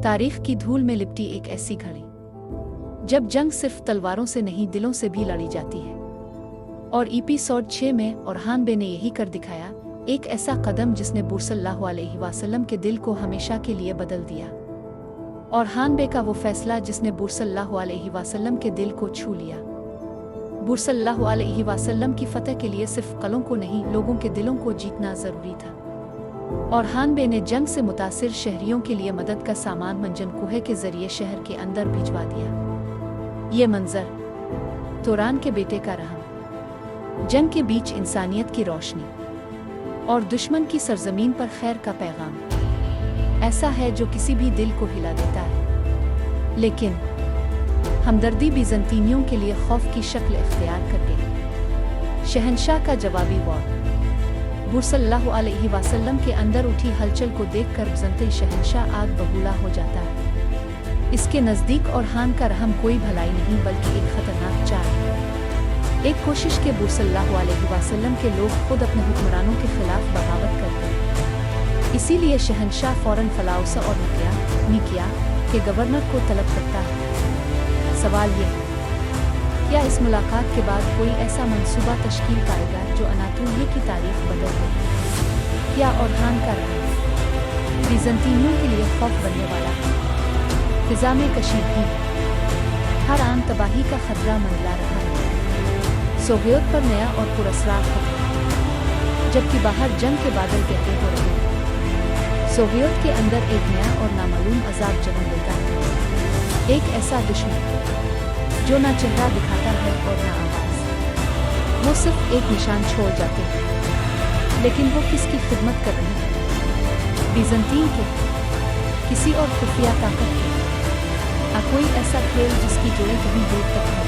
तारीख की धूल में लिपटी एक ऐसी घड़ी जब जंग सिर्फ तलवारों से नहीं दिलों से भी लड़ी जाती है। और एपिसोड 6 में ओरहान बे ने यही कर दिखाया, एक ऐसा कदम जिसने बुर सल्लल्लाहु अलैहि वसल्लम के दिल को हमेशा के लिए बदल दिया। ओरहान बे का वो फैसला जिसने बुर सल्लल्लाहु अलैहि वसल्लम के दिल को छू लिया। बुर सल्लल्लाहु अलैहि वसल्लम की फतह के लिए सिर्फ कलों को नहीं, लोगों के दिलों को जीतना जरूरी था। ओरहान बे ने जंग से मुतासिर शहरियों के लिए मदद का सामान मंजन कुहे के जरिए शहर के अंदर भिजवा दिया। ये मंजर, तुरान के बेटे का रहम, जंग के बीच इंसानियत की रोशनी और दुश्मन की सरजमीन पर खैर का पैगाम, ऐसा है जो किसी भी दिल को हिला देता है। लेकिन हमदर्दी बीज़ंतीनियों के लिए खौफ की शक्ल इख्तियार कर गई। शहंशाह का जवाबी वॉर। बुर सल्लल्लाहु अलैहि वसल्लम के अंदर उठी हलचल को देखकर बिज़ंती शहंशाह आग बबूला हो जाता है। इसके नज़दीक ओरहान का रहम कोई भलाई नहीं बल्कि एक खतरनाक चाल, एक कोशिश के बुर सल्लल्लाहु अलैहि वसल्लम के लोग खुद अपने हुक्मरानों के खिलाफ बगावत करते हैं। इसीलिए शहंशाह फौरन फलाउसा और निकिया के गवर्नर को तलब करता है। सवाल ये है, क्या इस मुलाकात के बाद कोई ऐसा मंसूबा तश्कील पाएगा जो अनातोलिया की तारीख बदल दे? क्या ओरहान का रहम बीज़ंतीनियों के लिए खौफ बनने वाला है? फिजा में कशीदगी, हर आन तबाही का खतरा मंडरा रहा है। सोवियत पर नया और पुरस्कार खतरा, जबकि बाहर जंग के बादल गहरे हो रहे हैं। सोवियत के अंदर एक नया और नामालूम अजाब जन्म लेता है। एक ऐसा दुश्मन जो ना चेहरा दिखाता है और ना आवाज। वो सिर्फ एक निशान छोड़ जाते हैं, लेकिन वो किसकी खिदमत कर रहे हैं? बीज़ंतीन के, किसी और खुफिया ताकत के, कोई ऐसा खेल जिसकी जोड़ें कहीं दूर तक है?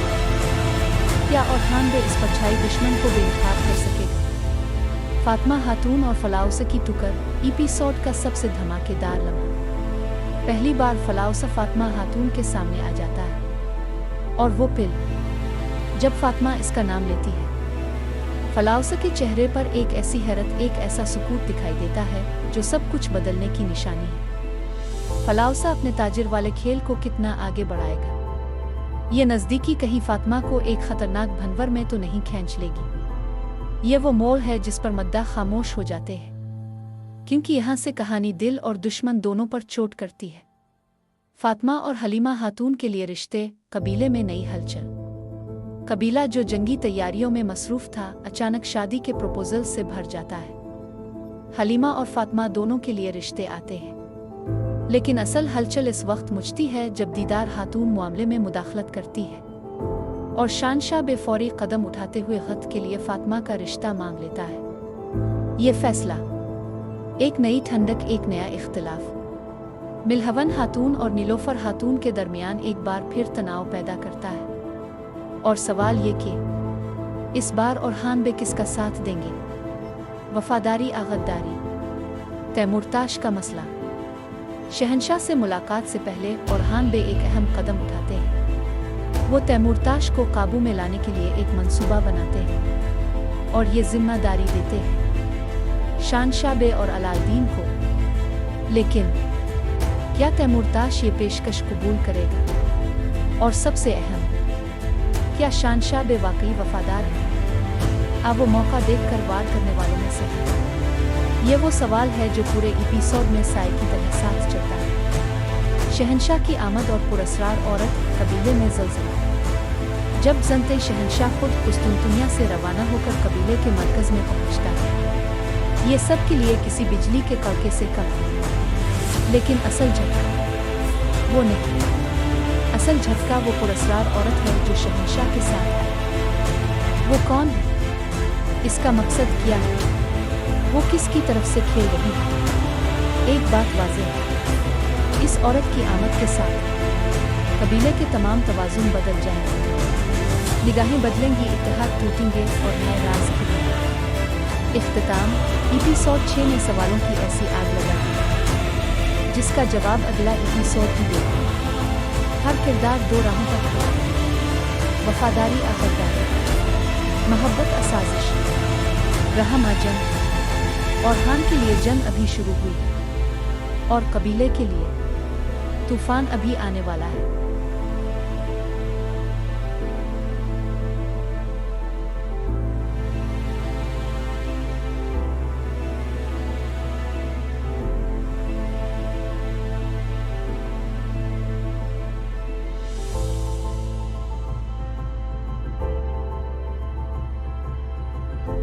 क्या ओरहान बे इस परछाई दुश्मन को बेनकाब कर सकेगा? फातिमा खातून और फलाउसा की टुकर, एपिसोड का सबसे धमाकेदार लम्हा। पहली बार फलाउसा फातिमा खातून के सामने आ जाता है, और वो पिल, जब फातिमा इसका नाम लेती है, फलाउसा के चेहरे पर एक ऐसी हैरत, एक ऐसा सुकूत दिखाई देता है जो सब कुछ बदलने की निशानी है। फलाउसा अपने ताजिर वाले खेल को कितना आगे बढ़ाएगा? ये नज़दीकी कहीं फातिमा को एक खतरनाक भंवर में तो नहीं खींच लेगी? ये वो मोड़ है जिस पर मद्दा खामोश हो जाते हैं, क्योंकि यहाँ से कहानी दिल और दुश्मन दोनों पर चोट करती है। फातिमा और हलीमा खातून के लिए रिश्ते, कबीले में नई हलचल। कबीला जो जंगी तैयारियों में मसरूफ था, अचानक शादी के प्रपोजल से भर जाता है। हलीमा और फातिमा दोनों के लिए रिश्ते आते हैं, लेकिन असल हलचल इस वक्त मचती है जब दीदार खातून मामले में मुदाखलत करती है और शहंशाह बेफौरी कदम उठाते हुए खत के लिए फातिमा का रिश्ता मांग लेता है। ये फैसला एक नई ठंडक, एक नया इख्तिलाफ मिलहवन खातून और नीलोफर खातून के दरमियान एक बार फिर तनाव पैदा करता है। और सवाल ये कि इस बार ओरहान बे किसका साथ देंगे? वफादारी या गद्दारी? तैमूरताश का मसला। शहंशाह से मुलाकात से पहले ओरहान बे एक अहम कदम उठाते हैं। वो तैमूरताश को काबू में लाने के लिए एक मंसूबा बनाते हैं और ये जिम्मेदारी देते हैं शहंशाह बे और अलाउद्दीन को। लेकिन क्या तैमूरताश ये पेशकश कबूल करेगा? और सबसे अहम, क्या शहंशाह बे वाकई वफादार है? वो मौका देखकर वार करने वालों में से है? ये वो सवाल है जो पूरे एपिसोड में साए की तरह साथ चलता है। शहंशाह की आमद और पुरस्कार औरत, कबीले में ज़लज़ला। जब ज़ंते शहंशाह खुद कुस्तुनतुनिया से रवाना होकर कबीले के मरकज़ में पहुंचता है, ये सब के लिए किसी बिजली के कड़के से कम है। लेकिन असल झटका वो नहीं। असल झटका वो पुरस्कार औरत है जो शहंशाह के साथ है। वो कौन है? इसका मकसद क्या है? वो किसकी तरफ से खेल रही है? एक बात वाज़ेह है, इस औरत की आमद के साथ कबीले के तमाम तवाज़ुन बदल जाएंगे, निगाहें बदलेंगी, इत्तेहाद टूटेंगे और नए राज खुलेंगे। इख्तिताम एपिसोड 6 में सवालों की ऐसी आग लगा दी जिसका जवाब अगला एपिसोड ही देगा। हर किरदार दो राहों पर खड़ा है। वफादारी या गद्दारी, मोहब्बत या साजिश, रहम या जंग। ओरहान के लिए जंग अभी शुरू हुई है और कबीले के लिए तूफान अभी आने वाला है।